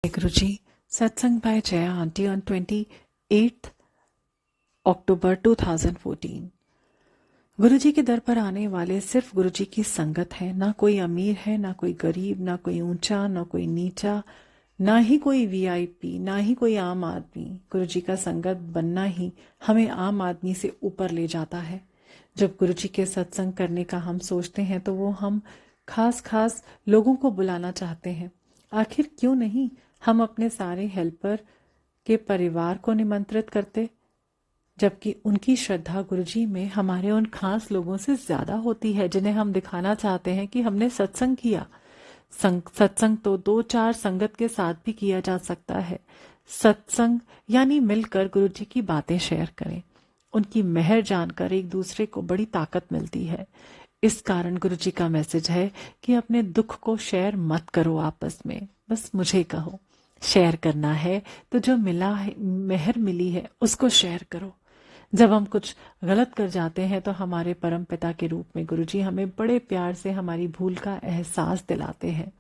Guruji, Satsang by Jaya Aunty on 28th October 2014। गुरुजी के दर पर आने वाले सिर्फ गुरुजी की संगत है। ना कोई अमीर है, ना कोई गरीब, ना कोई ऊंचा, ना कोई नीचा, ना ही कोई वीआईपी, ना ही कोई आम आदमी। गुरुजी का संगत बनना ही हमें आम आदमी से ऊपर ले जाता है। जब गुरुजी के सत्संग करने का हम सोचते हैं तो वो हम खास खास लोगों को बुलाना चाहते हैं। आखिर क्यों नहीं हम अपने सारे हेल्पर के परिवार को निमंत्रित करते, जबकि उनकी श्रद्धा गुरुजी में हमारे उन खास लोगों से ज्यादा होती है जिन्हें हम दिखाना चाहते हैं कि हमने सत्संग किया। सत्संग तो 2-4 संगत के साथ भी किया जा सकता है। सत्संग यानी मिलकर गुरुजी की बातें शेयर करें। उनकी मेहर जानकर एक दूसरे को बड़ी ताकत मिलती है। इस कारण गुरुजी का मैसेज है कि अपने दुख को शेयर मत करो आपस में, बस मुझे कहो। शेयर करना है तो जो मिला है, मेहर मिली है, उसको शेयर करो। जब हम कुछ गलत कर जाते हैं तो हमारे परम पिता के रूप में गुरुजी हमें बड़े प्यार से हमारी भूल का एहसास दिलाते हैं।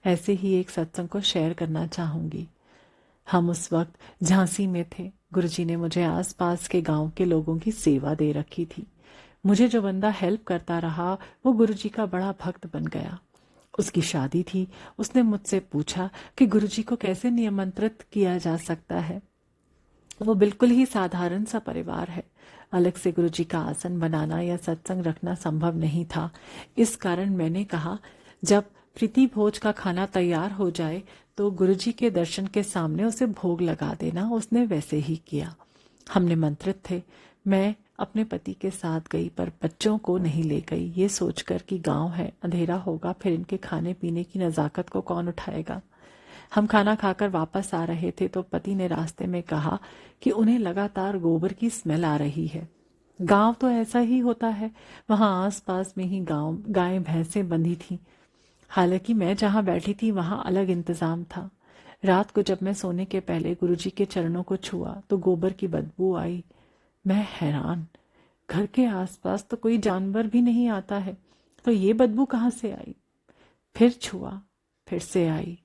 ऐसे ही एक सत्संग को शेयर करना चाहूंगी। हम उस वक्त झांसी में थे। गुरुजी ने मुझे आसपास के गांव के लोगों की सेवा दे रखी थी। मुझे जो बंदा हेल्प करता रहा वो गुरुजी का बड़ा भक्त बन गया। उसकी शादी थी। उसने मुझसे पूछा कि गुरुजी को कैसे निमंत्रित किया जा सकता है। वो बिल्कुल ही साधारण सा परिवार है। अलग से गुरुजी का आसन बनाना या सत्संग रखना संभव नहीं था। इस कारण मैंने कहा, जब प्रीति भोज का खाना तैयार हो जाए तो गुरुजी के दर्शन के सामने उसे भोग लगा देना। उसने वैसे ही किया। हम निमंत्रित थे। मैं अपने पति के साथ गई, पर बच्चों को नहीं ले गई, ये सोचकर कि गांव है, अंधेरा होगा, फिर इनके खाने पीने की नजाकत को कौन उठाएगा। हम खाना खाकर वापस आ रहे थे तो पति ने रास्ते में कहा कि उन्हें लगातार गोबर की स्मेल आ रही है। गांव तो ऐसा ही होता है। वहां आसपास में ही गांव गायें भैंसें बंधी थीं। हालांकि मैं जहां बैठी थी वहां अलग इंतजाम था। रात को जब मैं सोने के पहले गुरुजी के चरणों को छुआ तो गोबर की बदबू आई। मैं हैरान, घर के आसपास तो कोई जानवर भी नहीं आता है, तो ये बदबू कहाँ से आई। फिर छुआ, फिर से आई।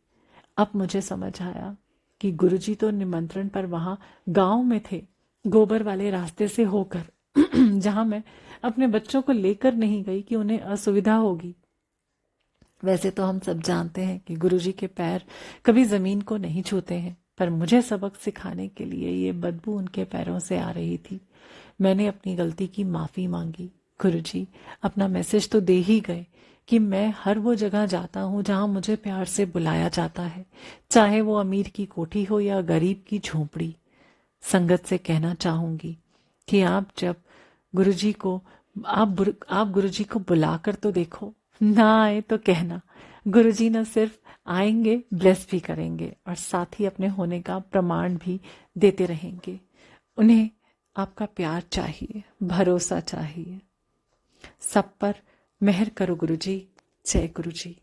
अब मुझे समझ आया कि गुरुजी तो निमंत्रण पर वहां गांव में थे, गोबर वाले रास्ते से होकर जहां मैं अपने बच्चों को लेकर नहीं गई कि उन्हें असुविधा होगी। वैसे तो हम सब जानते हैं कि गुरुजी के पैर कभी जमीन को नहीं छूते हैं, पर मुझे सबक सिखाने के लिए ये बदबू उनके पैरों से आ रही थी। मैंने अपनी गलती की माफी मांगी। गुरुजी अपना मैसेज तो दे ही गए कि मैं हर वो जगह जाता हूँ जहां मुझे प्यार से बुलाया जाता है, चाहे वो अमीर की कोठी हो या गरीब की झोपड़ी। संगत से कहना चाहूंगी कि आप जब गुरुजी को आप गुरुजी को बुलाकर तो देखो। ना आए तो कहना। गुरुजी न सिर्फ आएंगे, ब्लेस भी करेंगे और साथ ही अपने होने का प्रमाण भी देते रहेंगे। उन्हें आपका प्यार चाहिए, भरोसा चाहिए। सब पर मेहर करो गुरुजी। जय गुरुजी।